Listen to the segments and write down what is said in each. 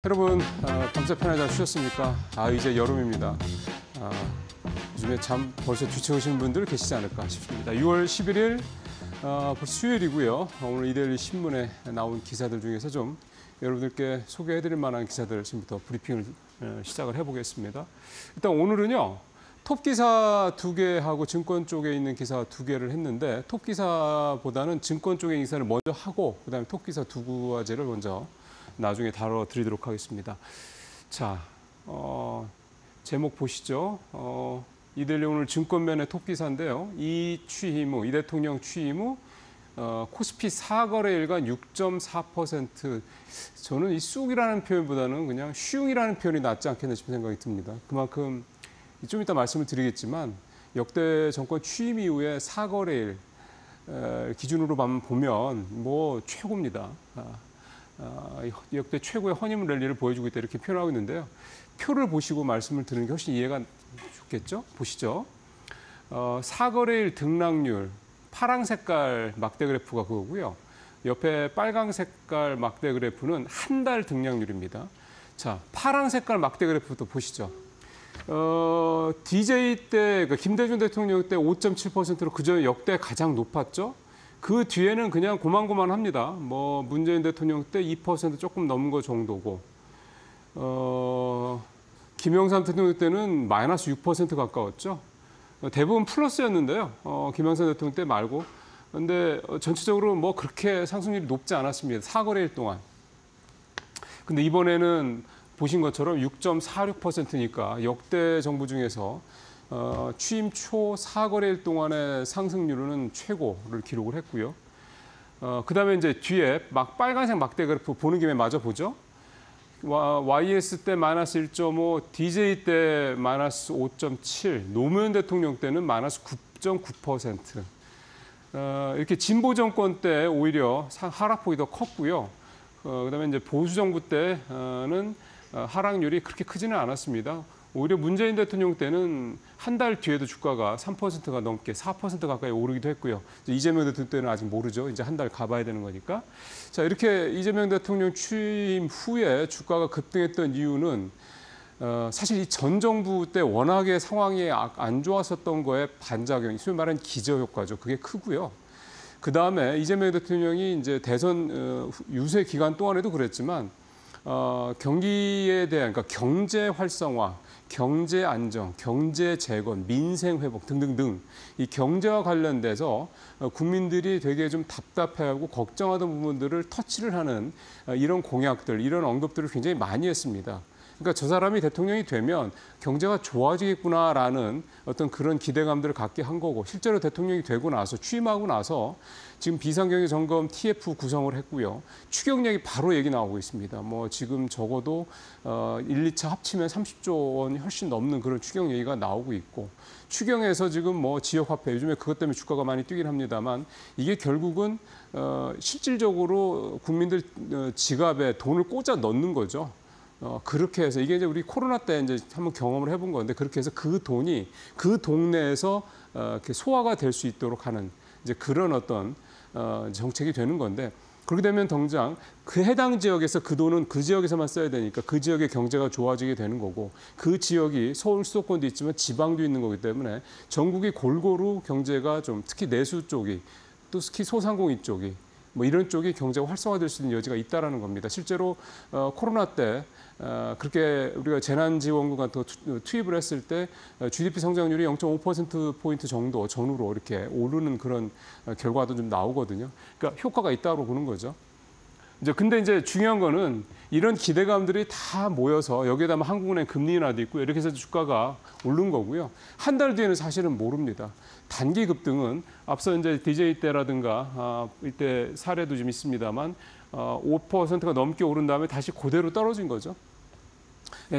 여러분 밤새 편하게 잘 쉬셨습니까? 이제 여름입니다. 요즘에 잠 벌써 뒤척으시는 분들 계시지 않을까 싶습니다. 6월 11일 벌써 수요일이고요. 오늘 이데일리 신문에 나온 기사들 중에서 좀 여러분들께 소개해드릴 만한 기사들 지금부터 브리핑을 시작을 해보겠습니다. 일단 오늘은요. 톱 기사 2개하고 증권 쪽에 있는 기사 2개를 했는데 톱 기사보다는 증권 쪽의 기사를 먼저 하고 그다음에 톱 기사 2가지를 먼저 나중에 다뤄드리도록 하겠습니다. 자, 제목 보시죠. 이데일리 오늘 증권면의 톱 기사인데요. 이 대통령 취임 후 코스피 4거래일간 6.4%. 저는 이 쑥이라는 표현보다는 그냥 슝이라는 표현이 낫지 않겠나 싶은 생각이 듭니다. 그만큼 좀 이따 말씀을 드리겠지만 역대 정권 취임 이후에 4거래일 기준으로 보면 뭐 최고입니다. 역대 최고의 허니문 랠리를 보여주고 있다 이렇게 표현하고 있는데요. 표를 보시고 말씀을 드리는 게 훨씬 이해가 좋겠죠? 보시죠. 4거래일 등락률, 파랑 색깔 막대 그래프가 그거고요. 옆에 빨강 색깔 막대 그래프는 한 달 등락률입니다. 자, 파랑 색깔 막대 그래프도 보시죠. DJ 때, 그러니까 김대중 대통령 때 5.7%로 그전에 역대 가장 높았죠. 그 뒤에는 그냥 고만고만합니다. 뭐 문재인 대통령 때 2% 조금 넘은 거 정도고, 김영삼 대통령 때는 마이너스 6% 가까웠죠. 대부분 플러스였는데요. 김영삼 대통령 때 말고. 근데 전체적으로 뭐 그렇게 상승률이 높지 않았습니다. 4거래일 동안. 근데 이번에는 보신 것처럼 6.46%니까 역대 정부 중에서 취임 초 4거래일 동안의 상승률은 최고를 기록을 했고요. 그다음에 이제 뒤에 빨간색 막대 그래프 보는 김에 마저 보죠. YS 때 마이너스 1.5, DJ 때 마이너스 5.7, 노무현 대통령 때는 마이너스 9.9%. 이렇게 진보 정권 때 오히려 하락폭이 더 컸고요. 그다음에 이제 보수 정부 때는 하락률이 그렇게 크지는 않았습니다. 오히려 문재인 대통령 때는 한 달 뒤에도 주가가 3%가 넘게 4% 가까이 오르기도 했고요. 이재명 대통령 때는 아직 모르죠. 이제 한 달 가봐야 되는 거니까. 자, 이렇게 이재명 대통령 취임 후에 주가가 급등했던 이유는 사실 이 전 정부 때 워낙에 상황이 안 좋았었던 거에 반작용, 소위 말하는 기저효과죠. 그게 크고요. 그다음에 이재명 대통령이 이제 대선 유세 기간 동안에도 그랬지만 경기에 대한, 그러니까 경제 활성화, 경제 안정, 경제 재건, 민생 회복 등등등 이 경제와 관련돼서 국민들이 되게 좀 답답해하고 걱정하던 부분들을 터치를 하는 이런 공약들, 이런 언급들을 굉장히 많이 했습니다. 그러니까 저 사람이 대통령이 되면 경제가 좋아지겠구나라는 어떤 그런 기대감들을 갖게 한 거고, 실제로 대통령이 되고 나서 취임하고 나서 지금 비상경제점검 TF 구성을 했고요. 추경력이 바로 얘기 나오고 있습니다. 뭐 지금 적어도 1, 2차 합치면 30조 원이 훨씬 넘는 그런 추경 얘기가 나오고 있고, 추경에서 지금 뭐 지역화폐, 요즘에 그것 때문에 주가가 많이 뛰긴 합니다만 이게 결국은 실질적으로 국민들 지갑에 돈을 꽂아 넣는 거죠. 그렇게 해서 이게 이제 우리 코로나 때 이제 한번 경험을 해본 건데, 그렇게 해서 그 돈이 그 동네에서 이렇게 소화가 될 수 있도록 하는 이제 그런 어떤 정책이 되는 건데, 그렇게 되면 당장 그 해당 지역에서 그 돈은 그 지역에서만 써야 되니까 그 지역의 경제가 좋아지게 되는 거고, 그 지역이 서울 수도권도 있지만 지방도 있는 거기 때문에 전국이 골고루 경제가 좀, 특히 내수 쪽이, 또 특히 소상공인 쪽이, 뭐 이런 쪽이 경제가 활성화될 수 있는 여지가 있다라는 겁니다. 실제로 코로나 때 그렇게 우리가 재난지원금 같은 거 투입을 했을 때 GDP 성장률이 0.5%포인트 정도 전후로 이렇게 오르는 그런 결과도 좀 나오거든요. 그러니까 효과가 있다고 보는 거죠. 근데 이제 중요한 거는 이런 기대감들이 다 모여서 여기에다 한국은행 금리 인하도 있고 이렇게 해서 주가가 오른 거고요. 한 달 뒤에는 사실은 모릅니다. 단기 급등은 앞서 이제 DJ 때라든가 이때 사례도 좀 있습니다만 5%가 넘게 오른 다음에 다시 그대로 떨어진 거죠.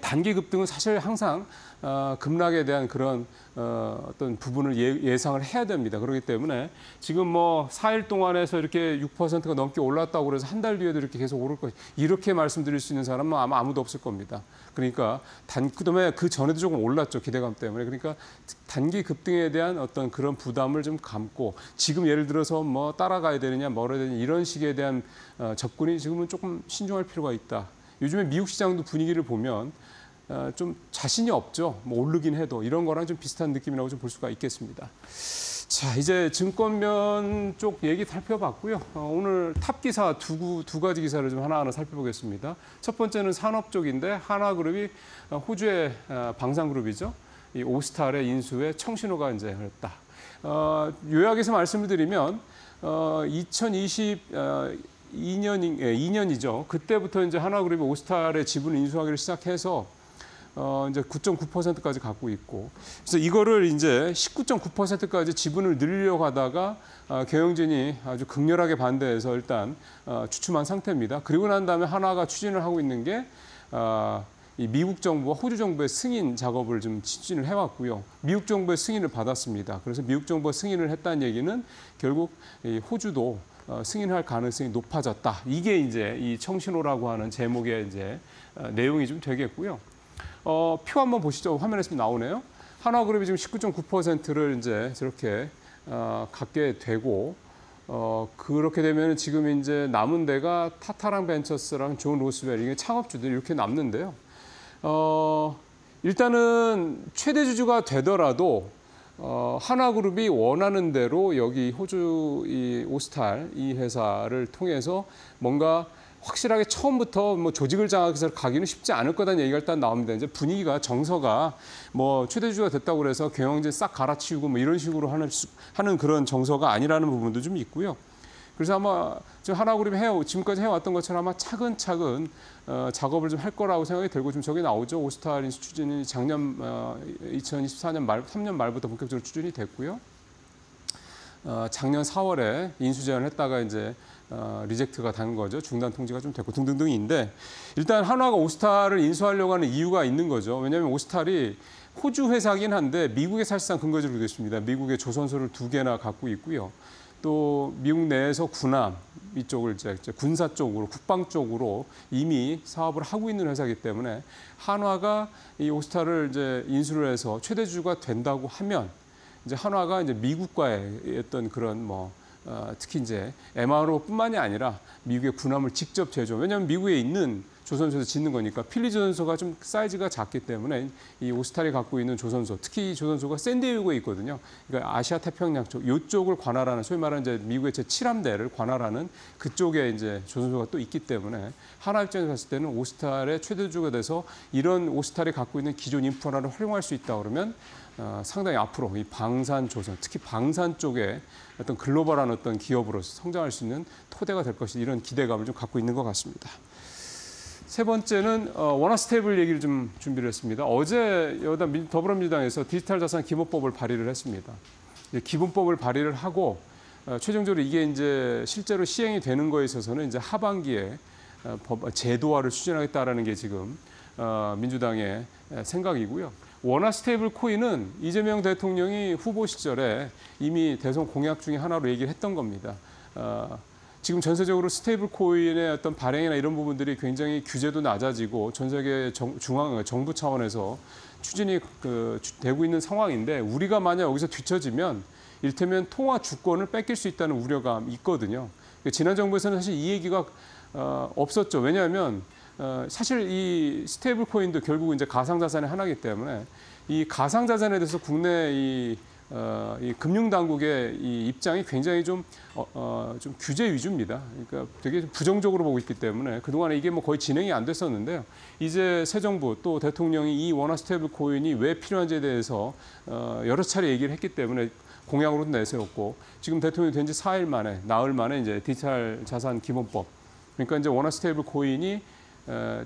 단기 급등은 사실 항상 급락에 대한 그런 어떤 부분을 예상을 해야 됩니다. 그렇기 때문에 지금 뭐 4일 동안에서 이렇게 6%가 넘게 올랐다고 그래서 한 달 뒤에도 이렇게 계속 오를 것, 이렇게 말씀드릴 수 있는 사람은 아마 아무도 없을 겁니다. 그러니까 그다음에 그 전에도 조금 올랐죠, 기대감 때문에. 그러니까 단기 급등에 대한 어떤 그런 부담을 좀 감고, 지금 예를 들어서 뭐 따라가야 되느냐, 멀어야 되느냐 이런 식에 대한 접근이 지금은 조금 신중할 필요가 있다. 요즘에 미국 시장도 분위기를 보면 좀 자신이 없죠. 뭐 오르긴 해도 이런 거랑 좀 비슷한 느낌이라고 좀 볼 수가 있겠습니다. 자, 이제 증권면 쪽 얘기 살펴봤고요. 오늘 탑 기사 두 가지 기사를 좀 하나하나 살펴보겠습니다. 첫 번째는 산업 쪽인데 하나그룹이 호주의 방산그룹이죠. 이 오스탈의 인수에 청신호가 이제 흘렀다. 요약해서 말씀을 드리면 2년이죠. 그때부터 이제 하나그룹이 오스탈의 지분을 인수하기를 시작해서 이제 9.9%까지 갖고 있고, 그래서 이거를 이제 19.9%까지 지분을 늘리려고 하다가 경영진이 아주 극렬하게 반대해서 일단 주춤한 상태입니다. 그리고 난 다음에 하나가 추진을 하고 있는 게 이 미국 정부와 호주 정부의 승인 작업을 좀 추진을 해왔고요. 미국 정부의 승인을 받았습니다. 그래서 미국 정부가 승인을 했다는 얘기는 결국 이 호주도 승인할 가능성이 높아졌다. 이게 이제 이 청신호라고 하는 제목의 이제 내용이 좀 되겠고요. 표 한번 보시죠. 화면에서 나오네요. 하나그룹이 지금 19.9%를 이제 저렇게 갖게 되고, 그렇게 되면 지금 이제 남은 데가 타타랑 벤처스랑 존 로스웰, 이게 창업주들 이렇게 남는데요. 일단은 최대 주주가 되더라도 하나그룹이 원하는 대로 여기 호주 이 오스탈 이 회사를 통해서 뭔가 확실하게 처음부터 뭐 조직을 장악해서 가기는 쉽지 않을 거다는 얘기가 일단 나옵니다. 이제 분위기가 정서가 뭐 최대주주가 됐다고 그래서 경영진 싹 갈아치우고 뭐 이런 식으로 하는 그런 정서가 아니라는 부분도 좀 있고요. 그래서 아마 지금 하나그룹이 지금까지 해왔던 것처럼 아마 차근차근 작업을 좀 할 거라고 생각이 들고, 지금 저기 나오죠. 오스탈 인수 추진이 작년 2024년 3년 말부터 본격적으로 추진이 됐고요. 작년 4월에 인수 제안을 했다가 이제 리젝트가 된 거죠. 중단 통지가 좀 됐고 등등등인데, 일단 한화가 오스탈을 인수하려고 하는 이유가 있는 거죠. 왜냐하면 오스탈이 호주 회사긴 한데 미국에 사실상 근거지로 됐습니다. 미국의 조선소를 2개나 갖고 있고요. 또 미국 내에서 군함 이쪽을 이제 군사 쪽으로, 국방 쪽으로 이미 사업을 하고 있는 회사이기 때문에 한화가 이 오스탈을 이제 인수를 해서 최대주주가 된다고 하면 이제 한화가 이제 미국과의 어떤 그런 특히 이제 MRO뿐만이 아니라 미국의 군함을 직접 제조. 왜냐하면 미국에 있는 조선소에서 짓는 거니까 필리 조선소가 좀 사이즈가 작기 때문에 이 오스탈이 갖고 있는 조선소, 특히 이 조선소가 샌디에이고에 있거든요. 그러니까 아시아 태평양 쪽, 이쪽을 관할하는, 소위 말하는 이제 미국의 제7함대를 관할하는 그쪽에 이제 조선소가 또 있기 때문에 하나 입장에서 봤을 때는 오스탈의 최대주주가 돼서 이런 오스탈이 갖고 있는 기존 인프라를 활용할 수 있다 그러면 상당히 앞으로 이 방산 조선, 특히 방산 쪽에 어떤 글로벌한 어떤 기업으로서 성장할 수 있는 토대가 될 것이, 이런 기대감을 좀 갖고 있는 것 같습니다. 세 번째는 원화스테이블 얘기를 좀 준비를 했습니다. 어제 더불어민주당에서 디지털 자산 기본법을 발의를 했습니다. 기본법을 발의를 하고 최종적으로 이게 이제 실제로 시행이 되는 거에 있어서는 이제 하반기에 제도화를 추진하겠다라는 게 지금 민주당의 생각이고요. 원화 스테이블 코인은 이재명 대통령이 후보 시절에 이미 대선 공약 중에 하나로 얘기를 했던 겁니다. 지금 전 세적으로 스테이블 코인의 어떤 발행이나 이런 부분들이 굉장히 규제도 낮아지고 전 세계 정부 차원에서 추진이 되고 있는 상황인데, 우리가 만약 여기서 뒤처지면 이를테면 통화 주권을 뺏길 수 있다는 우려가 있거든요. 지난 정부에서는 사실 이 얘기가 없었죠. 왜냐하면 사실 이 스테이블 코인도 결국은 이제 가상자산의 하나이기 때문에 이 가상자산에 대해서 국내 이 금융당국의 이 입장이 굉장히 좀 규제 위주입니다. 그러니까 되게 부정적으로 보고 있기 때문에 그동안에 이게 거의 진행이 안 됐었는데요. 이제 새 정부 또 대통령이 이 원화 스테이블 코인이 왜 필요한지에 대해서 여러 차례 얘기를 했기 때문에 공약으로도 내세웠고, 지금 대통령이 된 지 4일 만에, 나흘 만에 이제 디지털 자산 기본법, 그러니까 이제 원화 스테이블 코인이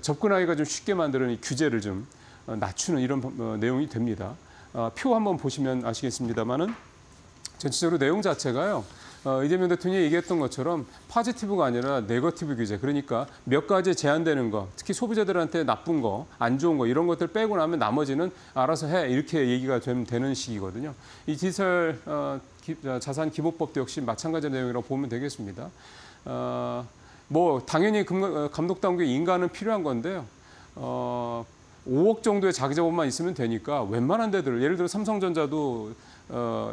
접근하기가 좀 쉽게 만드는 이 규제를 좀 낮추는 이런 내용이 됩니다. 표 한번 보시면 아시겠습니다만은 전체적으로 내용 자체가요. 이재명 대통령이 얘기했던 것처럼 포지티브가 아니라 네거티브 규제, 그러니까 몇 가지 제한되는 거, 특히 소비자들한테 나쁜 거, 안 좋은 거 이런 것들 빼고 나면 나머지는 알아서 해, 이렇게 얘기가 되는 식이거든요. 이 디지털 자산 기본법도 역시 마찬가지 내용이라고 보면 되겠습니다. 당연히 감독 당국의 인가는 필요한 건데요. 5억 정도의 자기 자본만 있으면 되니까 웬만한 데들, 예를 들어 삼성전자도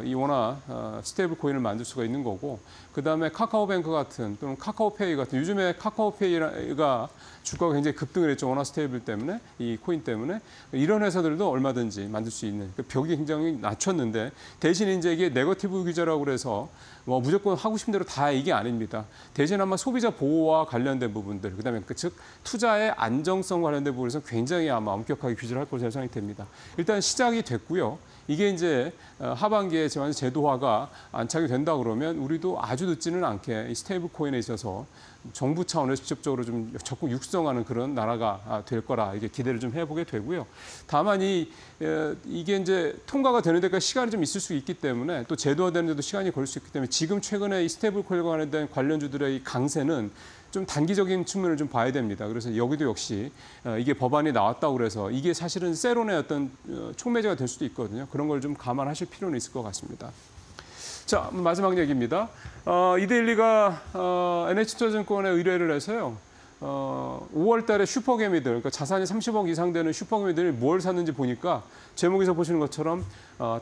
이 원화 스테이블 코인을 만들 수가 있는 거고, 그다음에 카카오뱅크 같은 또는 카카오페이 같은, 요즘에 카카오페이가 주가가 굉장히 급등을 했죠. 원화 스테이블 때문에, 이 코인 때문에. 이런 회사들도 얼마든지 만들 수 있는, 그 벽이 굉장히 낮췄는데, 대신 이제 이게 네거티브 규제라고 그래서 뭐 무조건 하고 싶은 대로 다 이게 아닙니다. 대신 아마 소비자 보호와 관련된 부분들, 그다음에 즉 투자의 안정성 관련된 부분에서 굉장히 아마 엄격하게 규제를 할 것으로 예상이 됩니다. 일단 시작이 됐고요. 이게 이제 하반기에 제도화가 안착이 된다 그러면 우리도 아주 늦지는 않게 이 스테이블 코인에 있어서 정부 차원에서 직접적으로 좀 적극 육성하는 그런 나라가 될 거라 이게 기대를 좀 해보게 되고요. 다만 이게 이제 통과가 되는 데까지 시간이 좀 있을 수 있기 때문에, 또 제도화되는 데도 시간이 걸릴 수 있기 때문에, 지금 최근에 이 스테이블 코인과 관련된 관련주들의 이 강세는 좀 단기적인 측면을 좀 봐야 됩니다. 그래서 여기도 역시 이게 법안이 나왔다고 그래서 이게 사실은 세론의 어떤 촉매제가 될 수도 있거든요. 그런 걸 좀 감안하실 필요는 있을 것 같습니다. 자, 마지막 얘기입니다. 이데일리가 NH투자증권에 의뢰를 해서요. 5월 달에 슈퍼개미들, 그러니까 자산이 30억 이상 되는 슈퍼개미들이 뭘 샀는지 보니까 제목에서 보시는 것처럼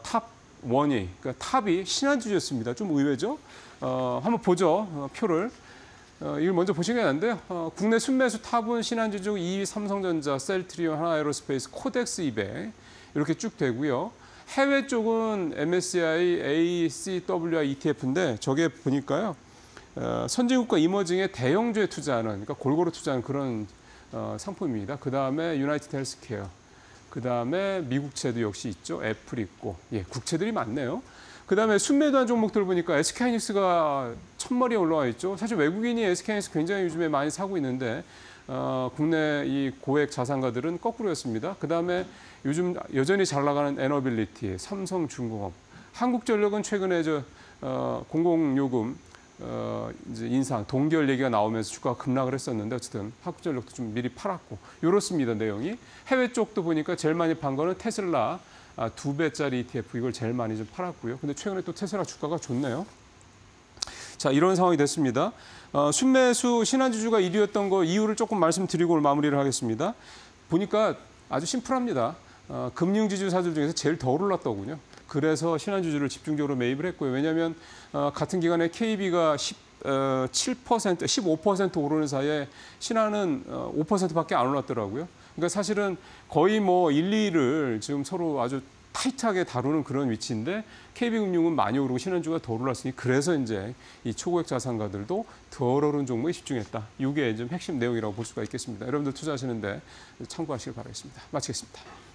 탑 1위, 그러니까 탑이 신한주주였습니다. 좀 의외죠? 한번 보죠, 표를. 이걸 먼저 보시면 되는데요. 국내 순매수 탑은 신한주주, 2위 삼성전자, 셀트리온, 하나에로스페이스, 코덱스 200 이렇게 쭉 되고요. 해외 쪽은 MSCI, ACWI ETF인데 저게 보니까요. 선진국과 이머징에 대형주에 투자하는, 그러니까 골고루 투자하는 그런 상품입니다. 그다음에 유나이티드 헬스케어, 그다음에 미국채도 역시 있죠. 애플 있고, 예, 국채들이 많네요. 그다음에 순매도한 종목들 보니까 SK하이닉스가 첫머리에 올라와 있죠. 사실 외국인이 SK하이닉스 굉장히 요즘에 많이 사고 있는데 국내 이 고액 자산가들은 거꾸로였습니다. 그다음에 요즘 여전히 잘 나가는 에너빌리티, 삼성중공업, 한국전력은 최근에 공공요금 이제 인상, 동결 얘기가 나오면서 주가가 급락을 했었는데, 어쨌든 한국전력도 좀 미리 팔았고 이렇습니다, 내용이. 해외 쪽도 보니까 제일 많이 판 거는 테슬라 2배짜리 ETF, 이걸 제일 많이 좀 팔았고요. 근데 최근에 또 테슬라 주가가 좋네요. 자, 이런 상황이 됐습니다. 순매수 신한주주가 1위였던 거 이유를 조금 말씀드리고 오늘 마무리를 하겠습니다. 보니까 아주 심플합니다. 금융지주사들 중에서 제일 더 올랐더군요. 그래서 신한주주를 집중적으로 매입을 했고요. 왜냐하면 같은 기간에 KB가 7%, 15% 오르는 사이에 신한은 5%밖에 안 올랐더라고요. 그러니까 사실은 거의 뭐 1, 2위를 지금 서로 아주 타이트하게 다루는 그런 위치인데, KB금융은 많이 오르고 신한주가 더 올랐으니 그래서 이제 이 초고액 자산가들도 덜 오른 종목에 집중했다. 이게 좀 핵심 내용이라고 볼 수가 있겠습니다. 여러분들 투자하시는데 참고하시길 바라겠습니다. 마치겠습니다.